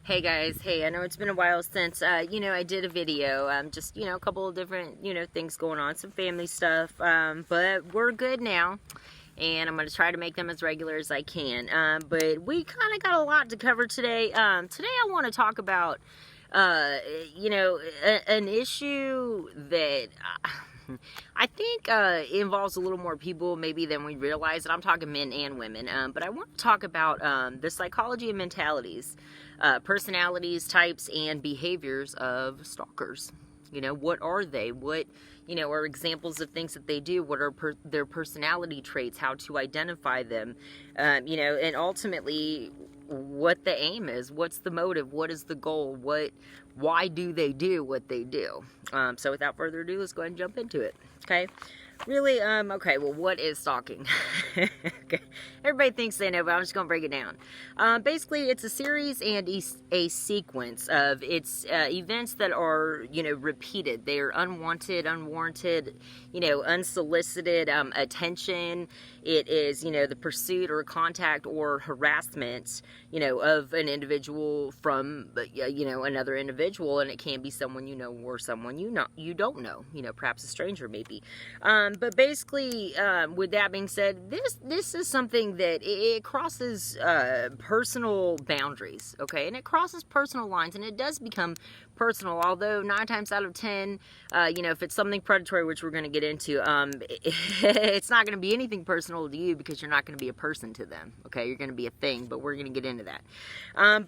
Hey guys, hey, I know it's been a while since, I did a video, just, a couple of different, things going on, some family stuff, but we're good now, and I'm going to try to make them as regular as I can, but we kind of got a lot to cover today. Today I want to talk about, an issue that I think involves a little more people maybe than we realize, and I'm talking men and women, but I want to talk about the psychology and mentalities, personalities, types, and behaviors of stalkers. What are they? What, are examples of things that they do? What are their personality traits? How to identify them? And ultimately, what the aim is, what's the motive, what is the goal, why do they do what they do. So without further ado, let's go ahead and jump into it. Okay, really, okay, well, what is stalking? Okay, everybody thinks they know, but I'm just gonna break it down. Basically, it's a series and a sequence of events that are, repeated. They are unwanted, unwarranted, unsolicited attention. It is, the pursuit or contact or harassment, of an individual from, another individual, and it can be someone you know or someone you don't know, perhaps a stranger maybe. But basically, with that being said, this is something that it crosses personal boundaries, okay, and it crosses personal lines, and it does become personal, although 9 times out of 10, if it's something predatory, which we're going to get into, it's not going to be anything personal to you because you're not going to be a person to them, okay? You're going to be a thing, but we're going to get into that.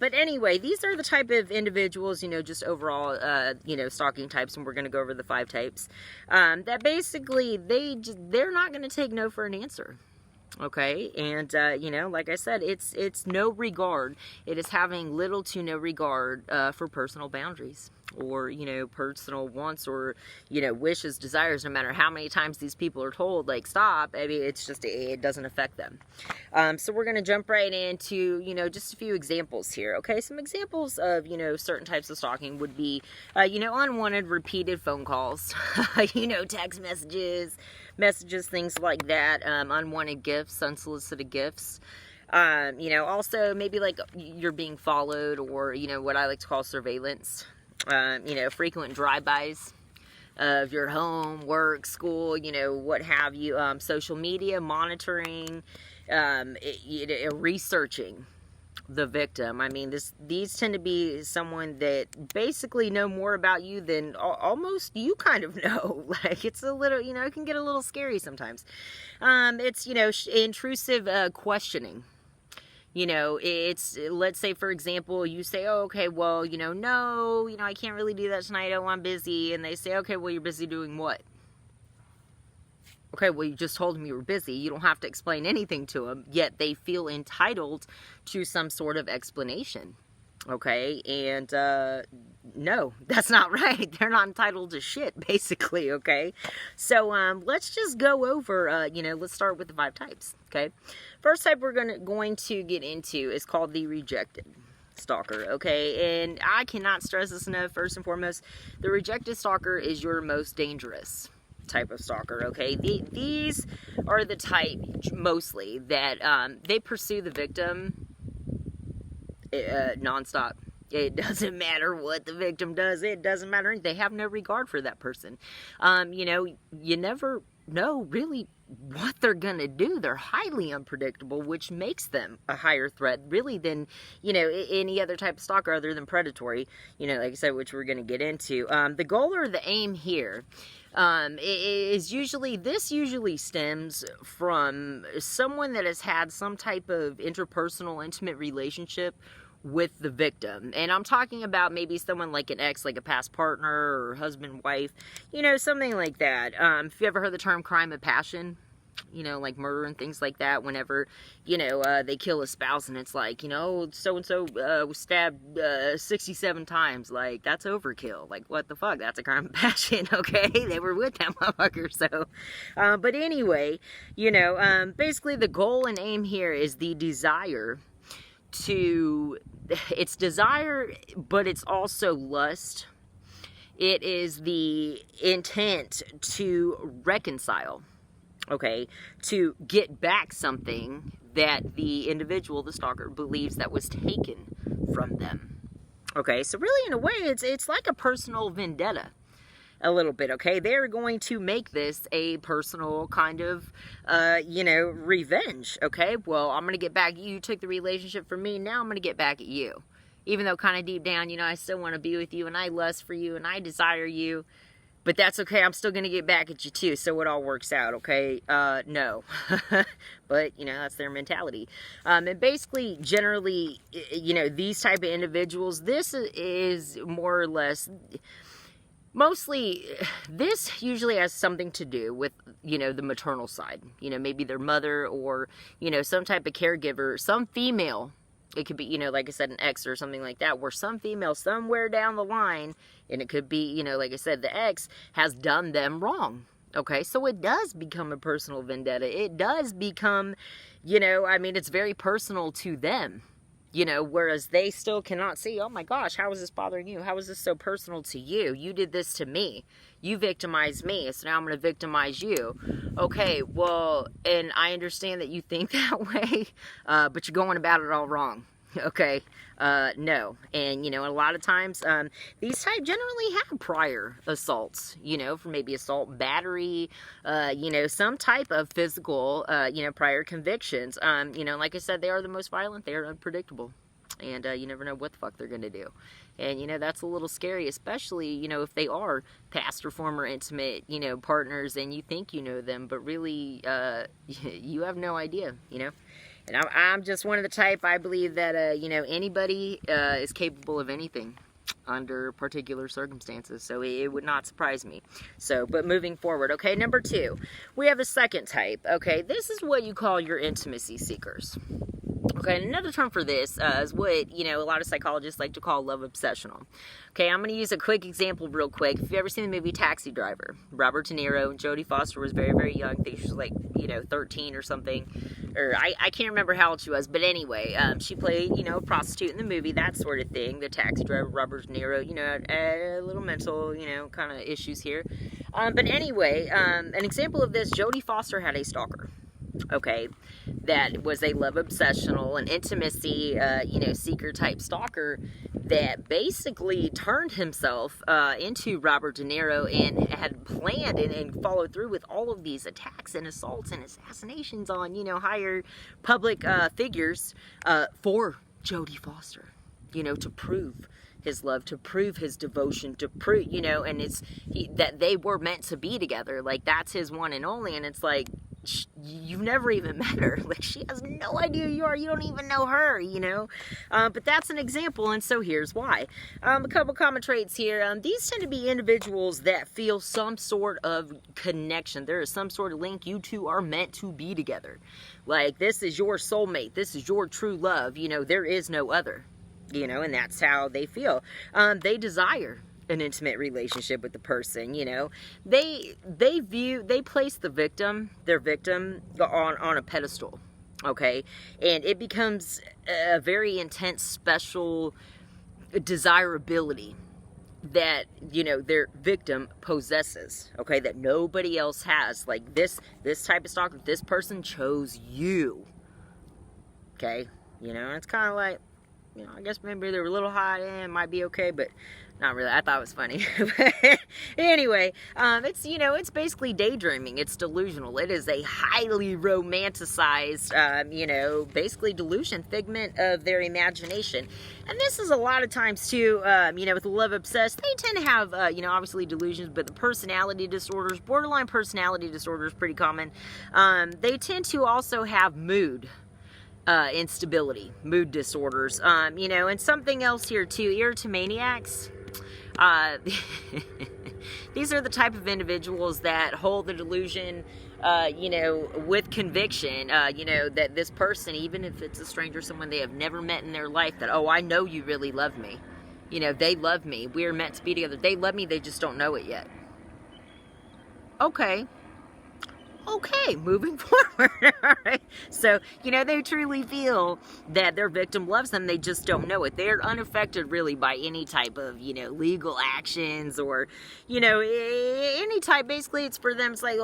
But anyway, these are the type of individuals, just overall, stalking types, and we're going to go over the 5 types, that basically, they're not going to take no for an answer. Okay, and like I said, it's no regard. It is having little to no regard for personal boundaries, or personal wants, or wishes, desires. No matter how many times these people are told, like, stop, I mean, it's just, it doesn't affect them. So we're gonna jump right into just a few examples here. Okay, some examples of certain types of stalking would be unwanted, repeated phone calls, text messages, things like that, unwanted gifts, unsolicited gifts, also maybe like you're being followed, or what I like to call surveillance, frequent drive-bys of your home, work, school, what have you, social media monitoring, researching the victim. I mean, these tend to be someone that basically know more about you than almost you kind of know. Like, it's a little, it can get a little scary sometimes. It's, intrusive questioning. It's, let's say, for example, you say, oh, okay, well, no, I can't really do that tonight. Oh, I'm busy. And they say, okay, well, you're busy doing what? Okay, well, you just told them you were busy. You don't have to explain anything to them, yet they feel entitled to some sort of explanation. Okay, and no, that's not right. They're not entitled to shit, basically, okay? So let's just go over, let's start with the 5 types, okay? First type we're going to get into is called the rejected stalker, okay? And I cannot stress this enough. First and foremost, the rejected stalker is your most dangerous type of stalker, okay? These are the type, mostly, that they pursue the victim nonstop. It doesn't matter what the victim does. It doesn't matter. They have no regard for that person. You never know really what they're gonna do. They're highly unpredictable, which makes them a higher threat really than any other type of stalker other than predatory, like I said, which we're gonna get into. The goal or the aim here is usually stems from someone that has had some type of interpersonal, intimate relationship with the victim. And I'm talking about maybe someone like an ex, like a past partner or husband, wife, something like that. If you ever heard the term crime of passion, like murder and things like that, whenever, they kill a spouse and it's like, so-and-so was stabbed 67 times, like, that's overkill. Like, what the fuck? That's a crime of passion, okay? They were with that motherfucker, so. But anyway, basically the goal and aim here is the desire it's desire, but it's also lust. It is the intent to reconcile, okay, to get back something that the individual, the stalker, believes that was taken from them. Okay, so really in a way, it's like a personal vendetta. A little bit, okay? They're going to make this a personal kind of, revenge, okay? Well, I'm going to get back at you. You took the relationship from me. Now I'm going to get back at you. Even though kind of deep down, I still want to be with you and I lust for you and I desire you. But that's okay. I'm still going to get back at you too. So it all works out, okay? No. But, that's their mentality. And basically, generally, these type of individuals, this is more or less... Mostly, this usually has something to do with, the maternal side. Maybe their mother or, some type of caregiver, some female. It could be, like I said, an ex or something like that, where some female somewhere down the line, and it could be, like I said, the ex has done them wrong. Okay, so it does become a personal vendetta. It does become, it's very personal to them. Whereas they still cannot see, oh my gosh, how is this bothering you? How is this so personal to you? You did this to me. You victimized me, so now I'm going to victimize you. Okay, well, and I understand that you think that way, but you're going about it all wrong. Okay, no. And, a lot of times, these type generally have prior assaults, for maybe assault, battery, some type of physical, prior convictions. Like I said, they are the most violent, they are unpredictable. And you never know what the fuck they're going to do. And, that's a little scary, especially, if they are past or former intimate, partners and you think you know them, but really, you have no idea, And I'm just one of the type, I believe that, anybody is capable of anything under particular circumstances. So it would not surprise me. So, but moving forward, okay, number 2, we have the second type. Okay, this is what you call your intimacy seekers. Okay, and another term for this is what, a lot of psychologists like to call love obsessional. Okay, I'm going to use a quick example real quick. If you've ever seen the movie Taxi Driver, Robert De Niro and Jodie Foster was very, very young. I think she was like, 13 or something. Or I can't remember how old she was. But anyway, she played, a prostitute in the movie, that sort of thing. The Taxi Driver, Robert De Niro, a little mental, kind of issues here. But anyway, an example of this, Jodie Foster had a stalker. Okay, that was a love obsessional, an intimacy, seeker type stalker that basically turned himself into Robert De Niro and had planned and followed through with all of these attacks and assaults and assassinations on, higher public figures for Jodie Foster, to prove his love, to prove his devotion, to prove, and that they were meant to be together. Like, that's his one and only, and it's like, you've never even met her. Like, she has no idea who you are. You don't even know her, But that's an example, and so here's why. A couple common traits here. These tend to be individuals that feel some sort of connection. There is some sort of link. You two are meant to be together. Like, this is your soulmate. This is your true love. There is no other. And that's how they feel. They desire an intimate relationship with the person. They place their victim on a pedestal. Okay, and it becomes a very intense, special desirability that their victim possesses. Okay, that nobody else has. Like, this type of stalker, this person chose you. Okay, it's kind of like, I guess maybe they were a little hot and it might be okay, but not really. I thought it was funny. Anyway, it's basically daydreaming. It's delusional. It is a highly romanticized, basically delusion, figment of their imagination. And this is a lot of times too, with the love obsessed, they tend to have, obviously delusions, but the personality disorders, borderline personality disorder is pretty common. They tend to also have mood instability, mood disorders, and something else here too, erotomaniacs. These are the type of individuals that hold the delusion, with conviction, that this person, even if it's a stranger, someone they have never met in their life, that, oh, I know you really love me. They love me. We're meant to be together. They love me. They just don't know it yet. Okay, moving forward. All right. So, they truly feel that their victim loves them. They just don't know it. They're unaffected really by any type of, legal actions or, any type. Basically, it's for them. It's like,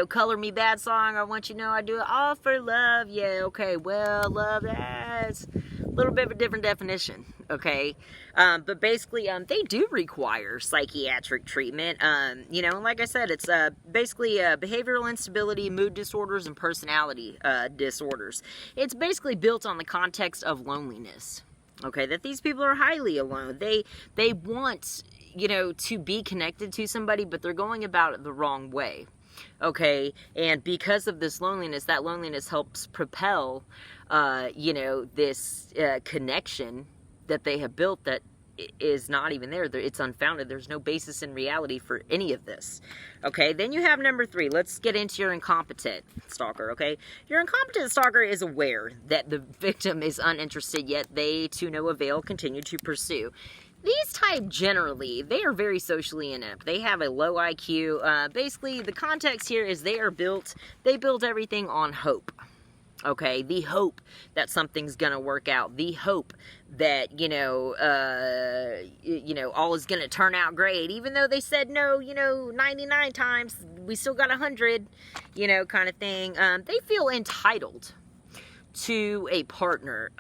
color me bad song. I want you to know I do it all for love. Yeah, okay. Well, love little bit of a different definition, okay? But basically, they do require psychiatric treatment. You know, like I said, it's basically behavioral instability, mood disorders, and personality disorders. It's basically built on the context of loneliness, okay? That these people are highly alone. They want, you know, to be connected to somebody, but they're going about it the wrong way. Okay, and because of this loneliness, that loneliness helps propel, you know, this connection that they have built that is not even there. It's unfounded. There's no basis in reality for any of this. Okay, then you have number 3. Let's get into your incompetent stalker, okay? Your incompetent stalker is aware that the victim is uninterested, yet they, to no avail, continue to pursue. These type, generally, they are very socially inept. They have a low IQ. Basically, the context here is they build everything on hope. Okay, the hope that something's gonna work out. The hope that, you know, all is gonna turn out great. Even though they said no, you know, 99 times, we still got 100, you know, kind of thing. They feel entitled to a partner,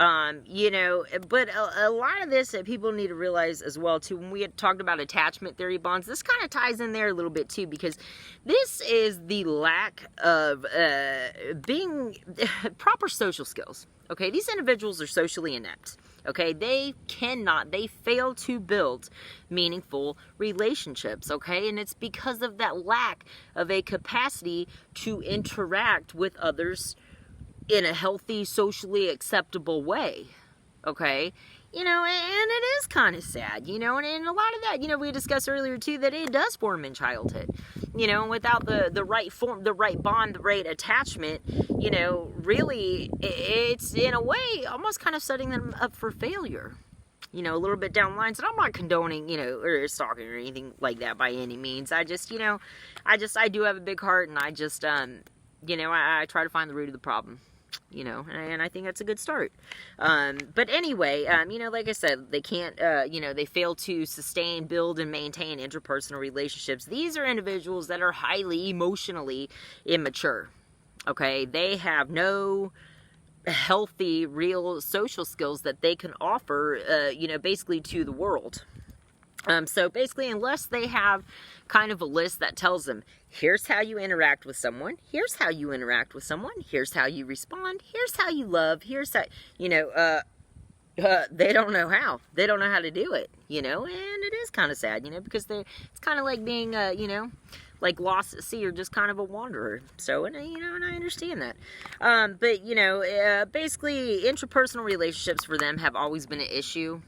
you know, but a lot of this that people need to realize as well too, when we had talked about attachment theory bonds, this kind of ties in there a little bit too, because this is the lack of being proper social skills. Okay, these individuals are socially inept. Okay, they fail to build meaningful relationships. Okay, and it's because of that lack of a capacity to interact with others in a healthy, socially acceptable way, okay? You know, and it is kind of sad, you know, and a lot of that, you know, we discussed earlier too, that it does form in childhood, you know, and without the right form, the right bond, the right attachment, you know, really, it's in a way almost kind of setting them up for failure, you know, a little bit down the line. And I'm not condoning, you know, or stalking or anything like that by any means. I just, you know, I do have a big heart, and I just, you know, I try to find the root of the problem. You know, and I think that's a good start. But anyway, you know, like I said, they can't, you know, they fail to sustain, build, and maintain interpersonal relationships. These are individuals that are highly emotionally immature. Okay, they have no healthy, real social skills that they can offer, you know, basically to the world. So basically, unless they have kind of a list that tells them, here's how you interact with someone, here's how you interact with someone, here's how you respond, here's how you love, here's how, you know, they don't know how. They don't know how to do it, you know, and it is kind of sad, you know, because it's kind of like being, you know, like lost at sea or just kind of a wanderer. So, and, you know, and I understand that. But, you know, basically, interpersonal relationships for them have always been an issue.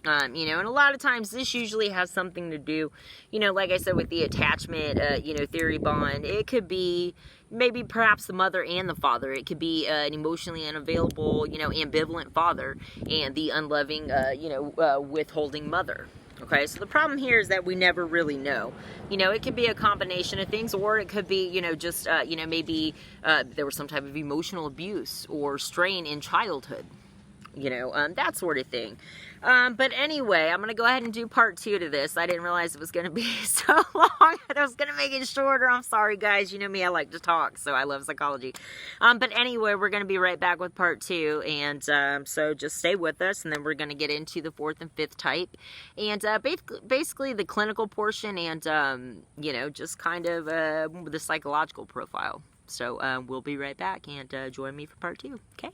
You know, and a lot of times this usually has something to do, you know, like I said, with the attachment, you know, theory bond. It could be maybe perhaps the mother and the father. It could be an emotionally unavailable, you know, ambivalent father and the unloving, you know, withholding mother. Okay, so the problem here is that we never really know. You know, it could be a combination of things, or it could be, you know, just, you know, maybe there was some type of emotional abuse or strain in childhood. You know, that sort of thing. But anyway, I'm going to go ahead and do part 2 to this. I didn't realize it was going to be so long. I was going to make it shorter. I'm sorry, guys. You know me, I like to talk, so I love psychology. But anyway, we're going to be right back with part 2. And so just stay with us, and then we're going to get into the 4th and 5th type. And basically the clinical portion and, you know, just kind of the psychological profile. So we'll be right back, and join me for part 2. Okay?